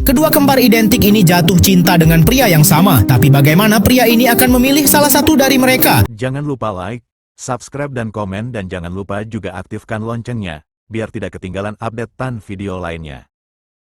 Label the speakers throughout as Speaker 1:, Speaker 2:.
Speaker 1: Kedua kembar identik ini jatuh cinta dengan pria yang sama, tapi bagaimana pria ini akan memilih salah satu dari mereka?
Speaker 2: Jangan lupa like, subscribe dan komen, dan jangan lupa juga aktifkan loncengnya, biar tidak ketinggalan updatean video lainnya.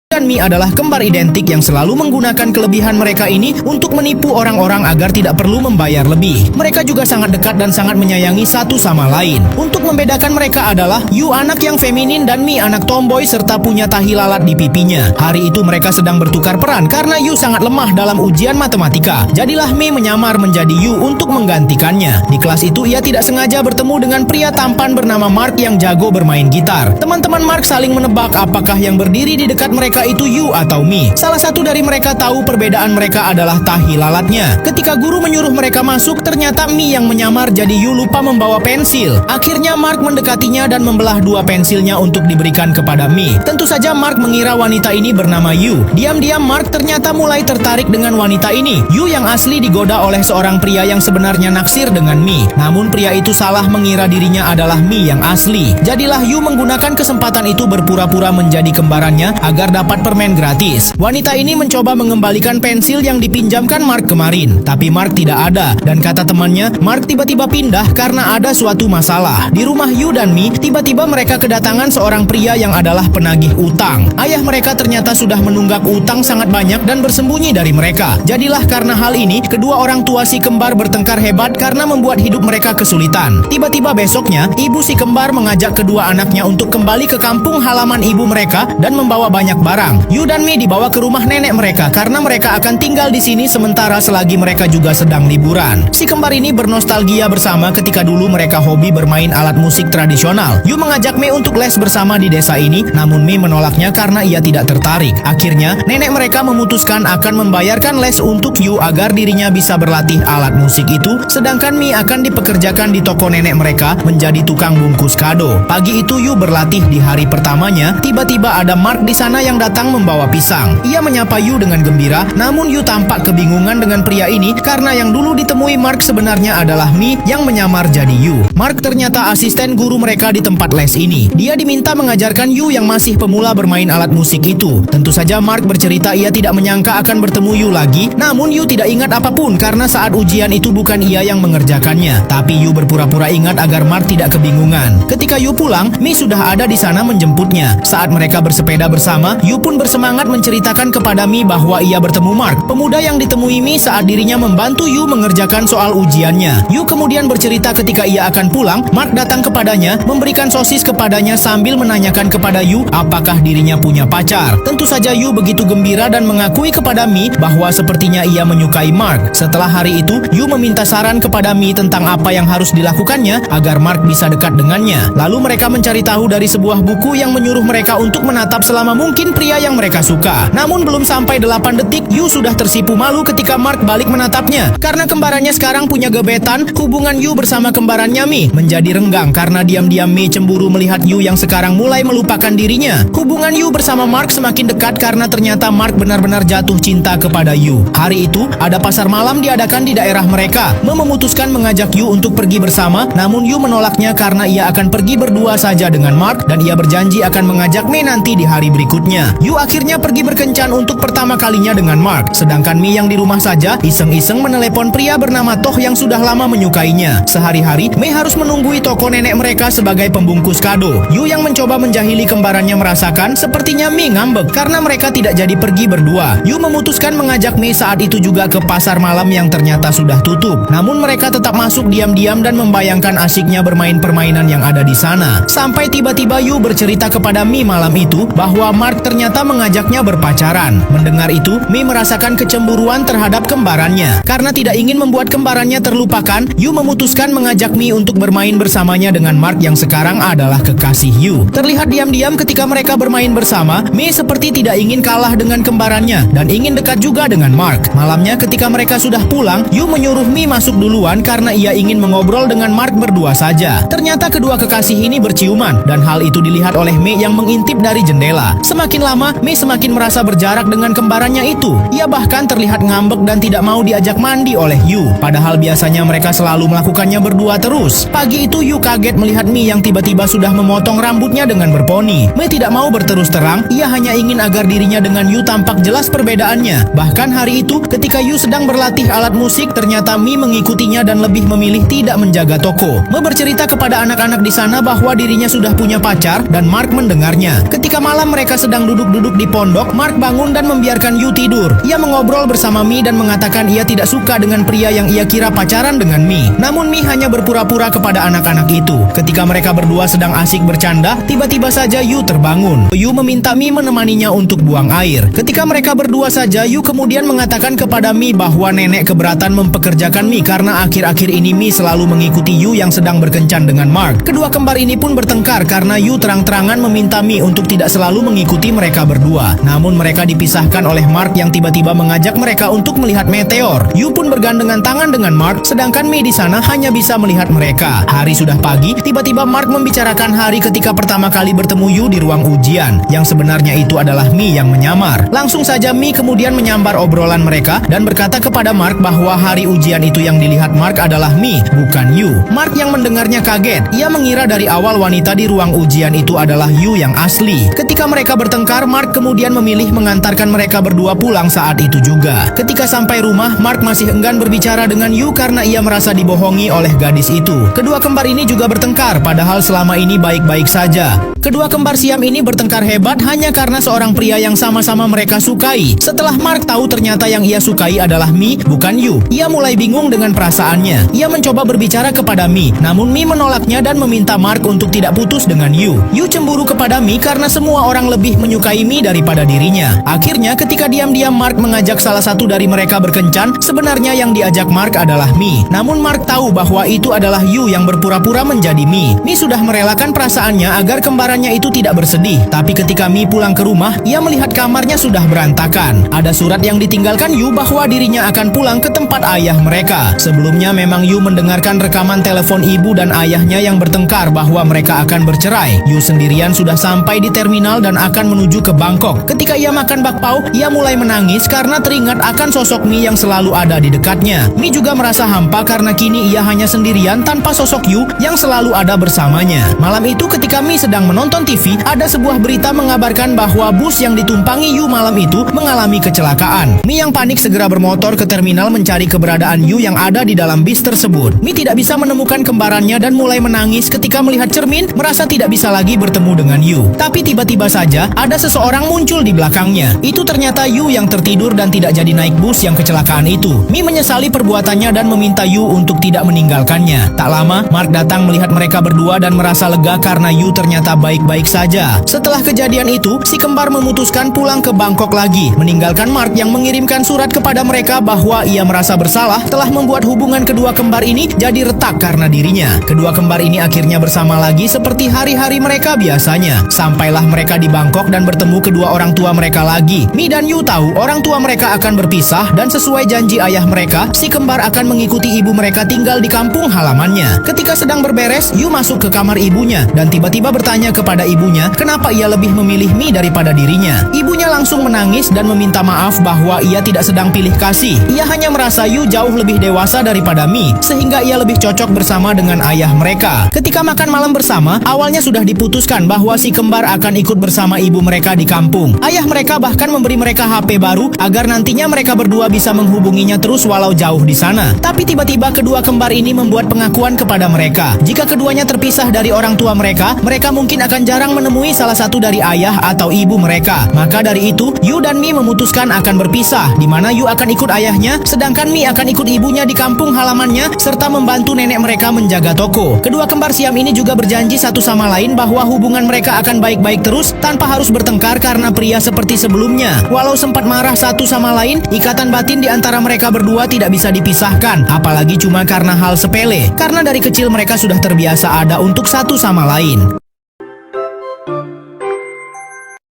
Speaker 1: Dan Mi adalah kembar identik yang selalu menggunakan kelebihan mereka ini untuk menipu orang-orang agar tidak perlu membayar lebih. Mereka juga sangat dekat dan sangat menyayangi satu sama lain. Untuk membedakan mereka adalah Yu anak yang feminin dan Mi anak tomboy serta punya tahi lalat di pipinya. Hari itu mereka sedang bertukar peran karena Yu sangat lemah dalam ujian matematika. Jadilah Mi menyamar menjadi Yu untuk menggantikannya. Di kelas itu ia tidak sengaja bertemu dengan pria tampan bernama Mark yang jago bermain gitar. Teman-teman Mark saling menebak apakah yang berdiri di dekat mereka itu Yu atau Mi. Salah satu dari mereka tahu perbedaan mereka adalah tahi lalatnya. Ketika guru menyuruh mereka masuk, ternyata Mi yang menyamar jadi Yu lupa membawa pensil. Akhirnya Mark mendekatinya dan membelah dua pensilnya untuk diberikan kepada Mi. Tentu saja Mark mengira wanita ini bernama Yu. Diam-diam Mark ternyata mulai tertarik dengan wanita ini. Yu yang asli digoda oleh seorang pria yang sebenarnya naksir dengan Mi. Namun pria itu salah mengira dirinya adalah Mi yang asli. Jadilah Yu menggunakan kesempatan itu berpura-pura menjadi kembarannya agar dapat permen gratis. Wanita ini mencoba mengembalikan pensil yang dipinjamkan Mark kemarin, tapi Mark tidak ada. Dan kata temannya, Mark tiba-tiba pindah karena ada suatu masalah. Di rumah Yu dan Mi, tiba-tiba mereka kedatangan seorang pria yang adalah penagih utang. Ayah mereka ternyata sudah menunggak utang sangat banyak dan bersembunyi dari mereka. Jadilah karena hal ini, kedua orang tua si kembar bertengkar hebat karena membuat hidup mereka kesulitan. Tiba-tiba besoknya, ibu si kembar mengajak kedua anaknya untuk kembali ke kampung halaman ibu mereka dan membawa banyak barang. Yu dan Mi dibawa ke rumah nenek mereka karena mereka akan tinggal di sini sementara selagi mereka juga sedang liburan. Si kembar ini bernostalgia bersama ketika dulu mereka hobi bermain alat musik tradisional. Yu mengajak Mi untuk les bersama di desa ini, namun Mi menolaknya karena ia tidak tertarik. Akhirnya, nenek mereka memutuskan akan membayarkan les untuk Yu agar dirinya bisa berlatih alat musik itu, sedangkan Mi akan dipekerjakan di toko nenek mereka menjadi tukang bungkus kado. Pagi itu Yu berlatih di hari pertamanya, tiba-tiba ada Mark di sana yang datang membawa pisang. Ia menyapa Yu dengan gembira, namun Yu tampak kebingungan dengan pria ini karena yang dulu ditemui Mark sebenarnya adalah Mi yang menyamar jadi Yu. Mark ternyata asisten guru mereka di tempat les ini. Dia diminta mengajarkan Yu yang masih pemula bermain alat musik itu. Tentu saja Mark bercerita ia tidak menyangka akan bertemu Yu lagi, namun Yu tidak ingat apapun karena saat ujian itu bukan ia yang mengerjakannya. Tapi Yu berpura-pura ingat agar Mark tidak kebingungan. Ketika Yu pulang, Mi sudah ada di sana menjemputnya. Saat mereka bersepeda bersama, Yu pun bersemangat menceritakan kepada Mi bahwa ia bertemu Mark, pemuda yang ditemui Mi saat dirinya membantu Yu mengerjakan soal ujiannya. Yu kemudian bercerita ketika ia akan pulang, Mark datang kepadanya, memberikan sosis kepadanya sambil menanyakan kepada Yu apakah dirinya punya pacar. Tentu saja Yu begitu gembira dan mengakui kepada Mi bahwa sepertinya ia menyukai Mark. Setelah hari itu, Yu meminta saran kepada Mi tentang apa yang harus dilakukannya agar Mark bisa dekat dengannya. Lalu mereka mencari tahu dari sebuah buku yang menyuruh mereka untuk menatap selama mungkin pria yang mereka suka. Namun belum sampai 8 detik, Yu sudah tersipu malu ketika Mark balik menatapnya. Karena kembarannya sekarang punya gebetan, hubungan Yu bersama kembarannya Mi menjadi renggang karena diam-diam Mi cemburu melihat Yu yang sekarang mulai melupakan dirinya. Hubungan Yu bersama Mark semakin dekat karena ternyata Mark benar-benar jatuh cinta kepada Yu. Hari itu, ada pasar malam diadakan di daerah mereka. Memutuskan mengajak Yu untuk pergi bersama, namun Yu menolaknya karena ia akan pergi berdua saja dengan Mark dan ia berjanji akan mengajak Mi nanti di hari berikutnya. Yu akhirnya pergi berkencan untuk pertama kalinya dengan Mark, sedangkan Mi yang di rumah saja iseng-iseng menelepon pria bernama Toh yang sudah lama menyukainya. Sehari-hari, Mi harus menunggui toko nenek mereka sebagai pembungkus kado. Yu yang mencoba menjahili kembarannya merasakan sepertinya Mi ngambek karena mereka tidak jadi pergi berdua. Yu memutuskan mengajak Mi saat itu juga ke pasar malam yang ternyata sudah tutup. Namun mereka tetap masuk diam-diam dan membayangkan asyiknya bermain permainan yang ada di sana. Sampai tiba-tiba Yu bercerita kepada Mi malam itu bahwa Mark ternyata mengajaknya berpacaran. Mendengar itu, Mi merasakan kecemburuan terhadap kembarannya. Karena tidak ingin membuat kembarannya terlupakan, Yu memutuskan mengajak Mi untuk bermain bersamanya dengan Mark yang sekarang adalah kekasih Yu. Terlihat diam-diam ketika mereka bermain bersama, Mi seperti tidak ingin kalah dengan kembarannya dan ingin dekat juga dengan Mark. Malamnya ketika mereka sudah pulang, Yu menyuruh Mi masuk duluan karena ia ingin mengobrol dengan Mark berdua saja. Ternyata kedua kekasih ini berciuman dan hal itu dilihat oleh Mi yang mengintip dari jendela. Semakin lama lama, Mi semakin merasa berjarak dengan kembarannya itu. Ia bahkan terlihat ngambek dan tidak mau diajak mandi oleh Yu. Padahal biasanya mereka selalu melakukannya berdua terus. Pagi itu Yu kaget melihat Mi yang tiba-tiba sudah memotong rambutnya dengan berponi. Mi tidak mau berterus terang, ia hanya ingin agar dirinya dengan Yu tampak jelas perbedaannya. Bahkan hari itu, ketika Yu sedang berlatih alat musik, ternyata Mi mengikutinya dan lebih memilih tidak menjaga toko. Mi bercerita kepada anak-anak di sana bahwa dirinya sudah punya pacar dan Mark mendengarnya. Ketika malam mereka sedang duduk-duduk di pondok, Mark bangun dan membiarkan Yu tidur. Ia mengobrol bersama Mi dan mengatakan ia tidak suka dengan pria yang ia kira pacaran dengan Mi. Namun Mi hanya berpura-pura kepada anak-anak itu. Ketika mereka berdua sedang asik bercanda, tiba-tiba saja Yu terbangun. Yu meminta Mi menemaninya untuk buang air. Ketika mereka berdua saja, Yu kemudian mengatakan kepada Mi bahwa nenek keberatan mempekerjakan Mi karena akhir-akhir ini Mi selalu mengikuti Yu yang sedang berkencan dengan Mark. Kedua kembar ini pun bertengkar karena Yu terang-terangan meminta Mi untuk tidak selalu mengikuti mereka berdua. Namun mereka dipisahkan oleh Mark yang tiba-tiba mengajak mereka untuk melihat meteor. Yu pun bergandengan tangan dengan Mark, sedangkan Mi di sana hanya bisa melihat mereka. Hari sudah pagi, tiba-tiba Mark membicarakan hari ketika pertama kali bertemu Yu di ruang ujian. Yang sebenarnya itu adalah Mi yang menyamar. Langsung saja Mi kemudian menyambar obrolan mereka dan berkata kepada Mark bahwa hari ujian itu yang dilihat Mark adalah Mi, bukan Yu. Mark yang mendengarnya kaget. Ia mengira dari awal wanita di ruang ujian itu adalah Yu yang asli. Ketika mereka bertengkar, Mark kemudian memilih mengantarkan mereka berdua pulang saat itu juga. Ketika sampai rumah, Mark masih enggan berbicara dengan Yu karena ia merasa dibohongi oleh gadis itu. Kedua kembar ini juga bertengkar, padahal selama ini baik-baik saja. Kedua kembar Siam ini bertengkar hebat hanya karena seorang pria yang sama-sama mereka sukai. Setelah Mark tahu ternyata yang ia sukai adalah Mi, bukan Yu, ia mulai bingung dengan perasaannya. Ia mencoba berbicara kepada Mi, namun Mi menolaknya dan meminta Mark untuk tidak putus dengan Yu. Yu cemburu kepada Mi karena semua orang lebih menyukai Mi daripada dirinya. Akhirnya ketika diam-diam Mark mengajak salah satu dari mereka berkencan, sebenarnya yang diajak Mark adalah Mi. Namun Mark tahu bahwa itu adalah Yu yang berpura-pura menjadi Mi. Mi sudah merelakan perasaannya agar kembarannya itu tidak bersedih. Tapi ketika Mi pulang ke rumah, ia melihat kamarnya sudah berantakan. Ada surat yang ditinggalkan Yu bahwa dirinya akan pulang ke tempat ayah mereka. Sebelumnya memang Yu mendengarkan rekaman telepon ibu dan ayahnya yang bertengkar bahwa mereka akan bercerai. Yu sendirian sudah sampai di terminal dan akan menuju ke Bangkok. Ketika ia makan bakpao, ia mulai menangis karena teringat akan sosok Mi yang selalu ada di dekatnya. Mi juga merasa hampa karena kini ia hanya sendirian tanpa sosok Yu yang selalu ada bersamanya. Malam itu ketika Mi sedang menonton TV, ada sebuah berita mengabarkan bahwa bus yang ditumpangi Yu malam itu mengalami kecelakaan. Mi yang panik segera bermotor ke terminal mencari keberadaan Yu yang ada di dalam bis tersebut. Mi tidak bisa menemukan kembarannya dan mulai menangis ketika melihat cermin, merasa tidak bisa lagi bertemu dengan Yu. Tapi tiba-tiba saja ada seseorang muncul di belakangnya. Itu ternyata Yu yang tertidur dan tidak jadi naik bus yang kecelakaan itu. Mi menyesali perbuatannya dan meminta Yu untuk tidak meninggalkannya. Tak lama, Mark datang melihat mereka berdua dan merasa lega karena Yu ternyata baik-baik saja. Setelah kejadian itu, si kembar memutuskan pulang ke Bangkok lagi, meninggalkan Mark yang mengirimkan surat kepada mereka bahwa ia merasa bersalah telah membuat hubungan kedua kembar ini jadi retak karena dirinya. Kedua kembar ini akhirnya bersama lagi seperti hari-hari mereka biasanya. Sampailah mereka di Bangkok dan bertemu kedua orang tua mereka lagi. Mi dan Yu tahu orang tua mereka akan berpisah dan sesuai janji ayah mereka, si kembar akan mengikuti ibu mereka tinggal di kampung halamannya. Ketika sedang berberes, Yu masuk ke kamar ibunya dan tiba-tiba bertanya kepada ibunya kenapa ia lebih memilih Mi daripada dirinya. Ibunya langsung menangis dan meminta maaf bahwa ia tidak sedang pilih kasih. Ia hanya merasa Yu jauh lebih dewasa daripada Mi, sehingga ia lebih cocok bersama dengan ayah mereka. Ketika makan malam bersama, awalnya sudah diputuskan bahwa si kembar akan ikut bersama ibu mereka di kampung. Ayah mereka bahkan memberi mereka HP baru agar nantinya mereka berdua bisa menghubunginya terus walau jauh di sana. Tapi tiba-tiba kedua kembar ini membuat pengakuan kepada mereka. Jika keduanya terpisah dari orang tua mereka, mereka mungkin akan jarang menemui salah satu dari ayah atau ibu mereka. Maka dari itu, Yu dan Mi memutuskan akan berpisah, di mana Yu akan ikut ayahnya, sedangkan Mi akan ikut ibunya di kampung halamannya, serta membantu nenek mereka menjaga toko. Kedua kembar Siam ini juga berjanji satu sama lain bahwa hubungan mereka akan baik-baik terus, tanpa harus bertengkar karena pria seperti sebelumnya. Walau sempat marah satu sama lain, ikatan batin di antara mereka berdua tidak bisa dipisahkan, apalagi cuma karena hal sepele. Karena dari kecil mereka sudah terbiasa ada untuk satu sama lain.